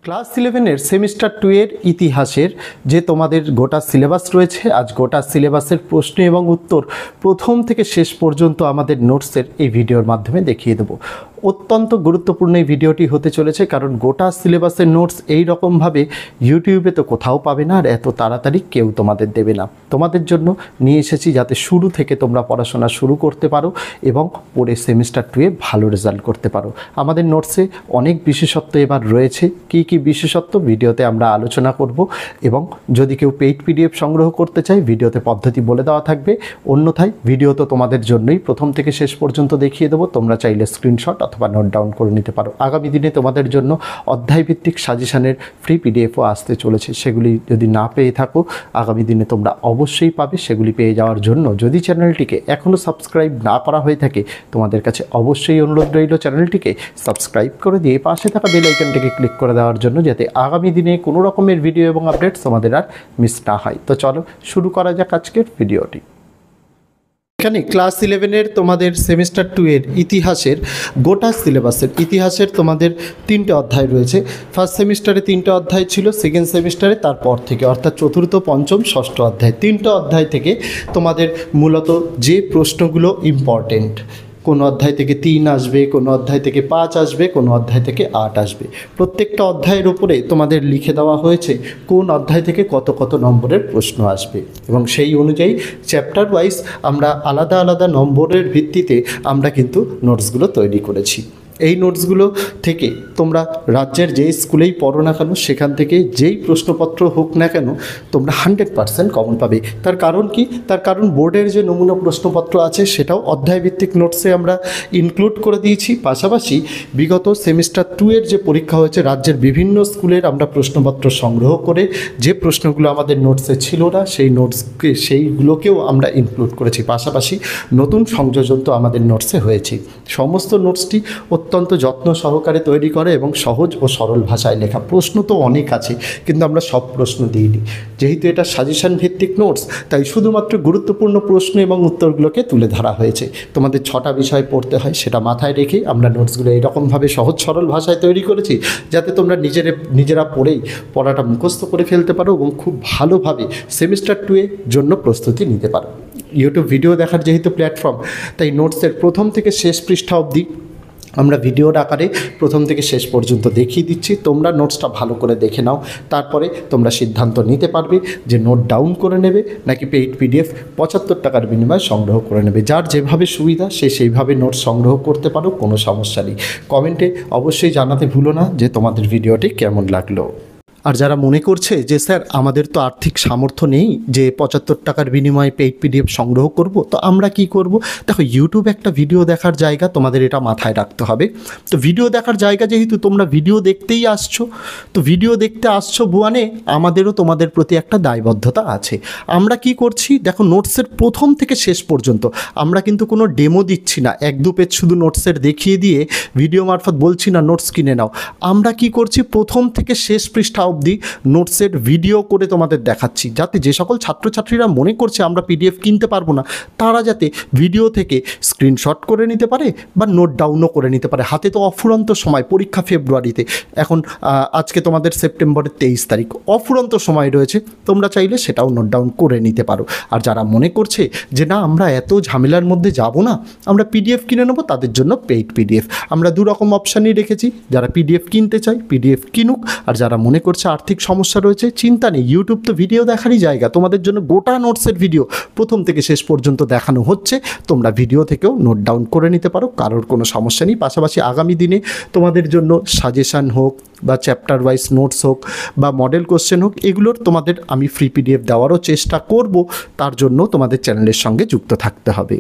Class 11-এর semester 2 এর ইতিহাসের যে তোমাদের গোটা সিলেবাস রয়েছে, আজ গোটা সিলেবাসের প্রশ্ন এবং উত্তর প্রথম থেকে শেষ পর্যন্ত আমাদের নোটসের এই ভিডিওর মাধ্যমে দেখিয়ে দেব। অত্যন্ত গুরুত্বপূর্ণ এই ভিডিওটি হতে চলেছে, কারণ গোটা সিলেবাসের নোটস এই রকমভাবে ইউটিউবে তো কোথাও পাবে না, আর এত তাড়াতাড়ি কেউ তোমাদের দেবে না। তোমাদের জন্য নিয়ে এসেছি যাতে শুরু থেকে তোমরা পড়াশোনা শুরু করতে পারো এবং পরে সেমিস্টার 2-এ ভালো রেজাল্ট করতে পারো। আমাদের নোটসে অনেক বিশেষত্ব এবার রয়েছে। কি কি বিশেষত্ব ভিডিওতে আমরা আলোচনা করব, এবং যদি কেউ পেইড পিডিএফ সংগ্রহ করতে চায় ভিডিওতে পদ্ধতি বলে দেওয়া থাকবে। অন্যথায় ভিডিও তো তোমাদের জন্যই প্রথম থেকে শেষ পর্যন্ত দেখিয়ে দেবো, তোমরা চাইলে স্ক্রিনশট অথবা নোট ডাউন করে নিতে পারো। আগামী দিনে তোমাদের জন্য অধ্যায়ভিত্তিক সাজেশনের ফ্রি পিডিএফও আসতে চলেছে, সেগুলি যদি না পেয়ে থাকো আগামী দিনে তোমরা অবশ্যই পাবে। সেগুলি পেয়ে যাওয়ার জন্য যদি চ্যানেলটিকে এখনও সাবস্ক্রাইব না করা হয়ে থাকে, তোমাদের কাছে অবশ্যই অনুরোধ রইল চ্যানেলটিকে সাবস্ক্রাইব করে দিয়ে পাশে থাকা বেল আইকনটিকে ক্লিক করে দেওয়ার জন্য, যাতে আগামী দিনে কোনো রকমের ভিডিও এবং আপডেটস তোমাদের আর মিস না হয়। তো চলো শুরু করা যাক আজকের ভিডিওটি। এখানে ক্লাস 11-এর তোমাদের সেমিস্টার 2 এর ইতিহাসের গোটা সিলেবাসের ইতিহাসের তোমাদের 3টে অধ্যায় রয়েছে। ফার্স্ট সেমিস্টারে 3টে অধ্যায় ছিল, সেকেন্ড সেমিস্টারে তারপর থেকে অর্থাৎ চতুর্থ, পঞ্চম, ষষ্ঠ অধ্যায় 3টে অধ্যায় থেকে তোমাদের মূলত যে প্রশ্নগুলো ইম্পর্টেন্ট, কোন অধ্যায় থেকে 3 আসবে, কোন অধ্যায় থেকে 5 আসবে, কোন অধ্যায় থেকে 8 আসবে, প্রত্যেকটা অধ্যায়ের উপরে তোমাদের লিখে দেওয়া হয়েছে কোন অধ্যায় থেকে কত কত নম্বরের প্রশ্ন আসবে, এবং সেই অনুযায়ী চ্যাপ্টার ওয়াইজ আমরা আলাদা আলাদা নম্বরের ভিত্তিতে আমরা কিন্তু নোটসগুলো তৈরি করেছি। এই নোটসগুলো থেকে তোমরা রাজ্যের যেই স্কুলেই পড়ো না কেন, সেখান থেকে যেই প্রশ্নপত্র হোক না কেন, তোমরা 100% কমন পাবে। তার কারণ কি? তার কারণ বোর্ডের যে নমুনা প্রশ্নপত্র আছে সেটাও অধ্যায়ভিত্তিক নোটসে আমরা ইনক্লুড করে দিয়েছি। পাশাপাশি বিগত সেমিস্টার 2 এর যে পরীক্ষা হয়েছে রাজ্যের বিভিন্ন স্কুলের আমরা প্রশ্নপত্র সংগ্রহ করে যে প্রশ্নগুলো আমাদের নোটসে ছিল না সেইগুলোকেও আমরা ইনক্লুড করেছি। পাশাপাশি নতুন সংযোজন তো আমাদের নোটসে হয়েছে। সমস্ত নোটসটি অত্যন্ত যত্ন সহকারে তৈরি করে এবং সহজ ও সরল ভাষায় লেখা। প্রশ্ন তো অনেক আছে, কিন্তু আমরা সব প্রশ্ন দিইনি। যেহেতু এটা সাজেশন ভিত্তিক নোটস, তাই শুধুমাত্র গুরুত্বপূর্ণ প্রশ্ন এবং উত্তরগুলোকে তুলে ধরা হয়েছে। তোমাদের 6টা বিষয় পড়তে হয়, সেটা মাথায় রেখে আমরা নোটসগুলো এইরকমভাবে সহজ সরল ভাষায় তৈরি করেছি যাতে তোমরা নিজেরা পড়েই পড়াটা মুখস্থ করে ফেলতে পারো এবং খুব ভালোভাবে সেমিস্টার 2 এর জন্য প্রস্তুতি নিতে পারো। ইউটিউব ভিডিও দেখার যেহেতু প্ল্যাটফর্ম, তাই নোটসের প্রথম থেকে শেষ পৃষ্ঠা অবধি আমরা ভিডিওর আকারে প্রথম থেকে শেষ পর্যন্ত দেখিয়ে দিচ্ছি। তোমরা নোটসটা ভালো করে দেখে নাও, তারপরে তোমরা সিদ্ধান্ত নিতে পারবে যে নোট ডাউন করে নেবে নাকি পেইড পিডিএফ 75 টাকার বিনিময়ে সংগ্রহ করে নেবে। যার যেভাবে সুবিধা সে সেইভাবে নোট সংগ্রহ করতে পারো, কোনো সমস্যা নেই। কমেন্টে অবশ্যই জানাতে ভুলো না যে তোমাদের ভিডিওটি কেমন লাগলো। আর যারা মনে করছে যে স্যার আমাদের তো আর্থিক সামর্থ্য নেই যে 75 টাকার বিনিময়ে পেইড পিডিএফ সংগ্রহ করব, তো আমরা কি করব? দেখো, ইউটিউব একটা ভিডিও দেখার জায়গা, তোমাদের এটা মাথায় রাখতে হবে। তো ভিডিও দেখার জায়গা যেহেতু তোমরা ভিডিও দেখতেই আসছো, তো ভিডিও দেখতে আসছো বুয়ানে, আমাদেরও তোমাদের প্রতি একটা দায়বদ্ধতা আছে। আমরা কি করছি দেখো, নোটসের প্রথম থেকে শেষ পর্যন্ত আমরা কিন্তু কোনো ডেমো দিচ্ছি না, 1-2 পেজ শুধু নোটসের দেখিয়ে দিয়ে ভিডিও মারফত বলছি না নোটস কিনে নাও। আমরা কি করছি, প্রথম থেকে শেষ পৃষ্ঠা অবধি নোটসের ভিডিও করে তোমাদের দেখাচ্ছি, যাতে যে সকল ছাত্রছাত্রীরা মনে করছে আমরা পিডিএফ কিনতে পারবো না, তারা যাতে ভিডিও থেকে স্ক্রিনশট করে নিতে পারে বা নোট ডাউনও করে নিতে পারে। হাতে তো অফুরন্ত সময়, পরীক্ষা ফেব্রুয়ারিতে, এখন আজকে তোমাদের সেপ্টেম্বরের 23 তারিখ, অফুরন্ত সময় রয়েছে। তোমরা চাইলে সেটাও নোট ডাউন করে নিতে পারো। আর যারা মনে করছে যে না আমরা এত ঝামেলার মধ্যে যাব না, আমরা পিডিএফ কিনে নেবো, তাদের জন্য পেইড পিডিএফ আমরা 2 রকম অপশানই রেখেছি। যারা পিডিএফ কিনতে চায় পিডিএফ কিনুক, আর যারা মনে করছে আর্থিক সমস্যা রয়েছে, চিন্তা নেই, ইউটিউব তো ভিডিও দেখারই জায়গা। তোমাদের জন্য গোটা নোটসের ভিডিও প্রথম থেকে শেষ পর্যন্ত দেখানো হচ্ছে, তোমরা ভিডিও থেকেও নোট ডাউন করে নিতে পারো, কারোর কোনো সমস্যা নেই। পাশাপাশি আগামী দিনে তোমাদের জন্য সাজেশান হোক বা চ্যাপ্টার ওয়াইজ নোটস হোক বা মডেল কোশ্চেন হোক, এগুলোর তোমাদের আমি ফ্রি পিডিএফ দেওয়ারও চেষ্টা করব। তার জন্য তোমাদের চ্যানেলের সঙ্গে যুক্ত থাকতে হবে।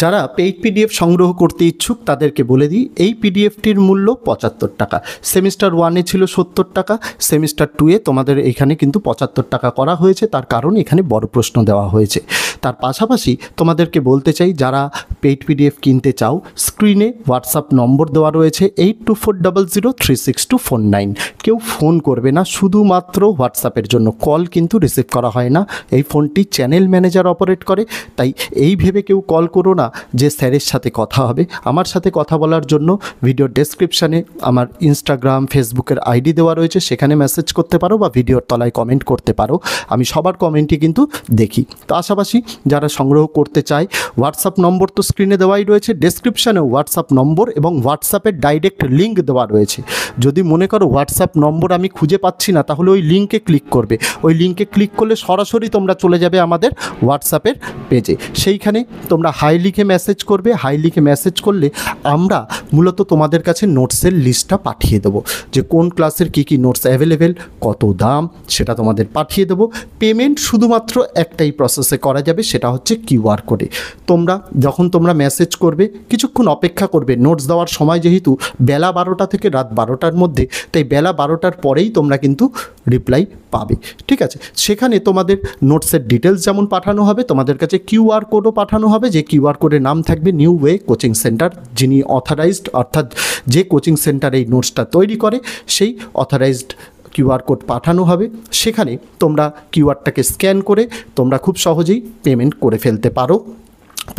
যারা পেইড পিডিএফ সংগ্রহ করতে ইচ্ছুক তাদেরকে বলে দিই, এই পিডিএফটির মূল্য 75 টাকা। সেমিস্টার 1-এ ছিল 70 টাকা, সেমিস্টার 2-এ তোমাদের এখানে কিন্তু 75 টাকা করা হয়েছে। তার কারণ এখানে বড় প্রশ্ন দেওয়া হয়েছে। তার পাশাপাশি তোমাদেরকে বলতে চাই, যারা পেইড পিডিএফ কিনতে চাও, স্ক্রিনে হোয়াটসঅ্যাপ নম্বর দেওয়া রয়েছে 8240036249। কেউ ফোন করবে না, শুধুমাত্র হোয়াটসঅ্যাপের জন্য। কল কিন্তু রিসিভ করা হয় না, এই ফোনটি চ্যানেল ম্যানেজার অপারেট করে, তাই এই ভেবে কেউ কল করো না না যে স্যারের সাথে কথা হবে। আমার সাথে কথা বলার জন্য ভিডিওর ডেসক্রিপশানে আমার ইনস্টাগ্রাম ফেসবুকের আইডি দেওয়া রয়েছে, সেখানে মেসেজ করতে পারো বা ভিডিওর তলায় কমেন্ট করতে পারো। আমি সবার কমেন্টই কিন্তু দেখি। তো পাশাপাশি যারা সংগ্রহ করতে চায়, হোয়াটসঅ্যাপ নম্বর তো স্ক্রিনে দেওয়াই রয়েছে, ডেসক্রিপশানেও হোয়াটসঅ্যাপ নম্বর এবং হোয়াটসঅ্যাপের ডাইরেক্ট লিঙ্ক দেওয়া রয়েছে। যদি মনে করো হোয়াটসঅ্যাপ নম্বর আমি খুঁজে পাচ্ছি না, তাহলে ওই লিঙ্কে ক্লিক করবে। ওই লিঙ্কে ক্লিক করলে সরাসরি তোমরা চলে যাবে আমাদের হোয়াটসঅ্যাপের পেজে। সেইখানে তোমরা হাই লিখে মেসেজ করবে। হাই লিখে মেসেজ করলে আমরা মূলত তোমাদের কাছে নোটসের লিস্টটা পাঠিয়ে দেবো, যে কোন ক্লাসের কী কী নোটস অ্যাভেলেবেল, কত দাম, সেটা তোমাদের পাঠিয়ে দেবো। পেমেন্ট শুধুমাত্র একটাই প্রসেসে করা যাবে, সেটা হচ্ছে কিউআর কোডে। তোমরা মেসেজ করবে, কিছুক্ষণ অপেক্ষা করবে। নোটস দেওয়ার সময় যেহেতু বেলা 12টা থেকে রাত 12টার মধ্যে, তাই বেলা 12টার পরেই তোমরা কিন্তু রিপ্লাই পাবে। ঠিক আছে, সেখানে তোমাদের নোটসের ডিটেলস যেমন পাঠানো হবে, তোমাদের কাছে কিউআর কোডও পাঠানো হবে, যে কিউআর কোডের নাম থাকবে নিউ ওয়ে কোচিং সেন্টার। যিনি অথরাইজড, অর্থাৎ যে কোচিং সেন্টার এই নোটসটা তৈরি করে, সেই অথরাইজড কিউআর কোড পাঠানো হবে। সেখানে তোমরা কিউআরটাকে স্ক্যান করে তোমরা খুব সহজেই পেমেন্ট করে ফেলতে পারো।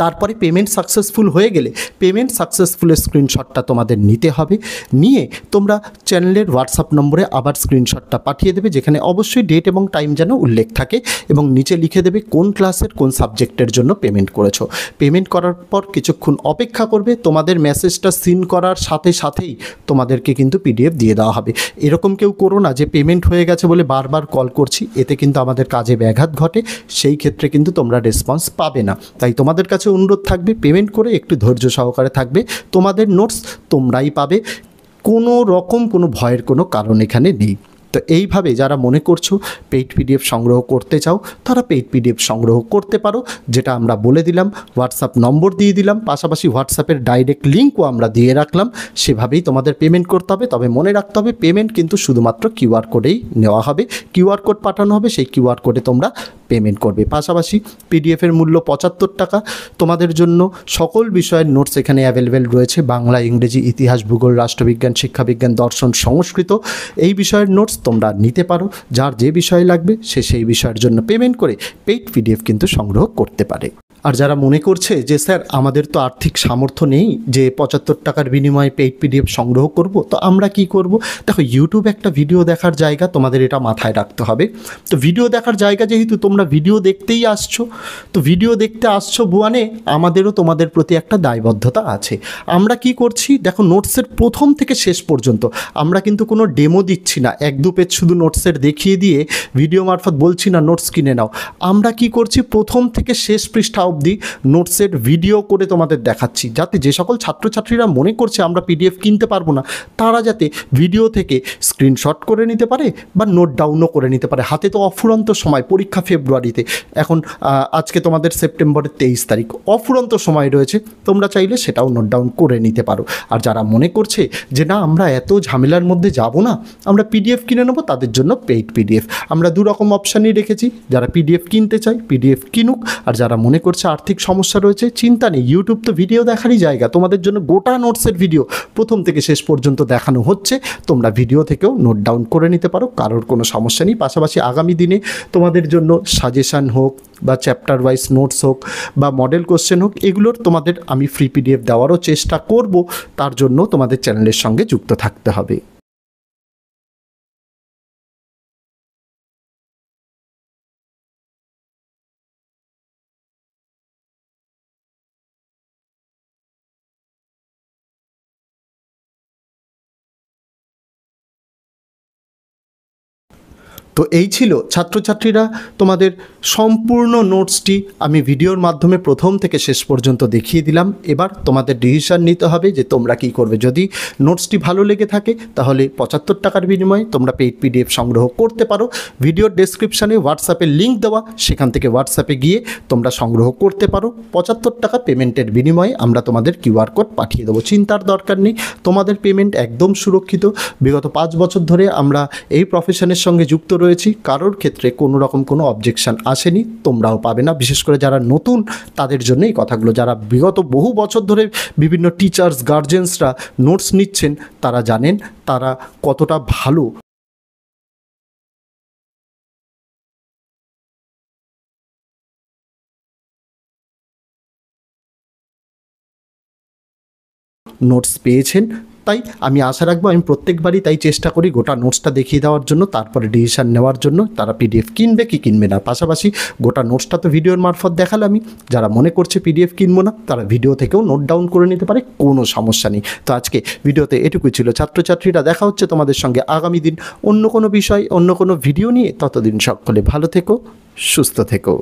তারপরে পেমেন্ট সাকসেসফুল হয়ে গেলে পেমেন্ট সাকসেসফুলের স্ক্রিনশটটা তোমাদের নিতে হবে। নিয়ে তোমরা চ্যানেলের হোয়াটসঅ্যাপ নম্বরে আবার স্ক্রিনশটটা পাঠিয়ে দেবে, যেখানে অবশ্যই ডেট এবং টাইম যেন উল্লেখ থাকে, এবং নিচে লিখে দেবে কোন ক্লাসের কোন সাবজেক্টের জন্য পেমেন্ট করেছো। পেমেন্ট করার পর কিছুক্ষণ অপেক্ষা করবে। তোমাদের মেসেজটা সিন করার সাথে সাথেই তোমাদেরকে কিন্তু পিডিএফ দিয়ে দেওয়া হবে। এরকম কেউ করো না যে পেমেন্ট হয়ে গেছে বলে বারবার কল করছি, এতে কিন্তু আমাদের কাজে ব্যাঘাত ঘটে। সেই ক্ষেত্রে কিন্তু তোমরা রেসপন্স পাবে না। তাই তোমাদের কাছে অনুরোধ থাকবে, পেমেন্ট করে একটু ধৈর্য সহকারে থাকবে। তোমাদের নোটস তোমরাই পাবে, কোনো রকম কোনো ভয়ের কোনো কারণ এখানে নেই। তো এইভাবে যারা মনে করছো পেইড পিডিএফ সংগ্রহ করতে চাও, তারা পেইড পিডিএফ সংগ্রহ করতে পারো। যেটা আমরা বলে দিলাম, হোয়াটসঅ্যাপ নম্বর দিয়ে দিলাম, পাশাপাশি হোয়াটসঅ্যাপের ডাইরেক্ট লিঙ্কও আমরা দিয়ে রাখলাম। সেভাবেই তোমাদের পেমেন্ট করতে হবে। তবে মনে রাখতে হবে, পেমেন্ট কিন্তু শুধুমাত্র কিউআর কোডেই নেওয়া হবে। কিউআর কোড পাঠানো হবে, সেই কিউআর কোডে তোমরা পেমেন্ট করবে। পাশাপাশি পিডিএফের মূল্য 75 টাকা। তোমাদের জন্য সকল বিষয়ের নোটস এখানে অ্যাভেলেবেল রয়েছে, বাংলা, ইংরেজি, ইতিহাস, ভূগোল, রাষ্ট্রবিজ্ঞান, শিক্ষাবিজ্ঞান, দর্শন, সংস্কৃত, এই বিষয়ের নোটস তোমরা নিতে পারো। যার যে বিষয় লাগবে সে সেই বিষয়ের জন্য পেমেন্ট করে পেইড পিডিএফ কিন্তু সংগ্রহ করতে পারে। আর যারা মনে করছে যে স্যার আমাদের তো আর্থিক সামর্থ্য নেই যে 75 টাকার বিনিময়ে পেইড পিডিএফ সংগ্রহ করব, তো আমরা কি করব? দেখো, ইউটিউব একটা ভিডিও দেখার জায়গা, তোমাদের এটা মাথায় রাখতে হবে। তো ভিডিও দেখার জায়গা যেহেতু তোমরা ভিডিও দেখতেই আসছো, তো ভিডিও দেখতে আসছো বুয়ানে, আমাদেরও তোমাদের প্রতি একটা দায়বদ্ধতা আছে। আমরা কি করছি দেখো, নোটসের প্রথম থেকে শেষ পর্যন্ত আমরা কিন্তু কোনো ডেমো দিচ্ছি না, 1-2 পেজ শুধু নোটসের দেখিয়ে দিয়ে ভিডিও মারফত বলছি না নোটস কিনে নাও। আমরা কি করছি, প্রথম থেকে শেষ পৃষ্ঠা অবধি নোটসের ভিডিও করে তোমাদের দেখাচ্ছি, যাতে যে সকল ছাত্রছাত্রীরা মনে করছে আমরা পিডিএফ কিনতে পারবো না, তারা যাতে ভিডিও থেকে স্ক্রিনশট করে নিতে পারে বা নোট ডাউনও করে নিতে পারে। হাতে তো অফুরন্ত সময়, পরীক্ষা ফেব্রুয়ারিতে, এখন আজকে তোমাদের সেপ্টেম্বরের 23 তারিখ, অফুরন্ত সময় রয়েছে। তোমরা চাইলে সেটাও নোট ডাউন করে নিতে পারো। আর যারা মনে করছে যে না আমরা এত ঝামেলার মধ্যে যাব না, আমরা পিডিএফ কিনে নেবো, তাদের জন্য পেইড পিডিএফ আমরা দু রকম অপশানই রেখেছি। যারা পিডিএফ কিনতে চায় পিডিএফ কিনুক, আর যারা মনে করছে আর্থিক সমস্যা রয়েছে, চিন্তা নেই, ইউটিউব তো ভিডিও দেখারই জায়গা। তোমাদের জন্য গোটা নোটসের ভিডিও প্রথম থেকে শেষ পর্যন্ত দেখানো হচ্ছে। তোমরা ভিডিও থেকেও নোট ডাউন করে নিতে পারো, কারোর কোনো সমস্যা নেই। পাশাপাশি আগামী দিনে তোমাদের জন্য সাজেশান হোক বা চ্যাপ্টার ওয়াইজ নোটস হোক বা মডেল কোশ্চেন হোক, এগুলোর তোমাদের আমি ফ্রি পিডিএফ দেওয়ারও চেষ্টা করব। তার জন্য তোমাদের চ্যানেলের সঙ্গে যুক্ত থাকতে হবে। তো এই ছিল ছাত্রছাত্রীরা তোমাদের সম্পূর্ণ নোটসটি আমি ভিডিওর মাধ্যমে প্রথম থেকে শেষ পর্যন্ত দেখিয়ে দিলাম। এবার তোমাদের ডিসিশন নিতে হবে যে তোমরা কী করবে। যদি নোটসটি ভালো লেগে থাকে তাহলে 75 টাকার বিনিময়ে তোমরা পেইড পিডিএফ সংগ্রহ করতে পারো। ভিডিওর ডেসক্রিপশানে হোয়াটসঅ্যাপের লিঙ্ক দেওয়া, সেখান থেকে হোয়াটসঅ্যাপে গিয়ে তোমরা সংগ্রহ করতে পারো। 75 টাকা পেমেন্টের বিনিময়ে আমরা তোমাদের কিউআর কোড পাঠিয়ে দেবো। চিন্তার দরকার নেই, তোমাদের পেমেন্ট একদম সুরক্ষিত। বিগত 5 বছর ধরে আমরা এই প্রফেশনের সঙ্গে যুক্ত রয়েছি, কারোর ক্ষেত্রে কোনো রকম কোনো অবজেকশন আসেনি, তোমরাও পাবে না। বিশেষ করে যারা নতুন তাদের জন্য এই কথাগুলো, যারা বিগত বহু বছর ধরে বিভিন্ন টিচার্স গার্জেন্সরা নোটস নিচ্ছেন, তারা জানেন তারা কতটা ভালো নোটস পেয়েছেন। তাই আমি আশা রাখবো, আমি প্রত্যেকবারই তাই চেষ্টা করি গোটা নোটসটা দেখিয়ে দেওয়ার জন্য, তারপরে ডিসিশান নেওয়ার জন্য তারা পিডিএফ কিনবে কি কিনবে না। পাশাপাশি গোটা নোটসটা তো ভিডিওর মারফত দেখালামই, যারা মনে করছে পিডিএফ কিনবো না তারা ভিডিও থেকেও নোট ডাউন করে নিতে পারে, কোনো সমস্যা নেই। তো আজকে ভিডিওতে এটুকুই ছিল ছাত্রছাত্রীরা, দেখা হচ্ছে তোমাদের সঙ্গে আগামী দিন অন্য কোনো বিষয় অন্য কোনো ভিডিও নিয়ে। ততদিন সকলে ভালো থেকো, সুস্থ থেকো।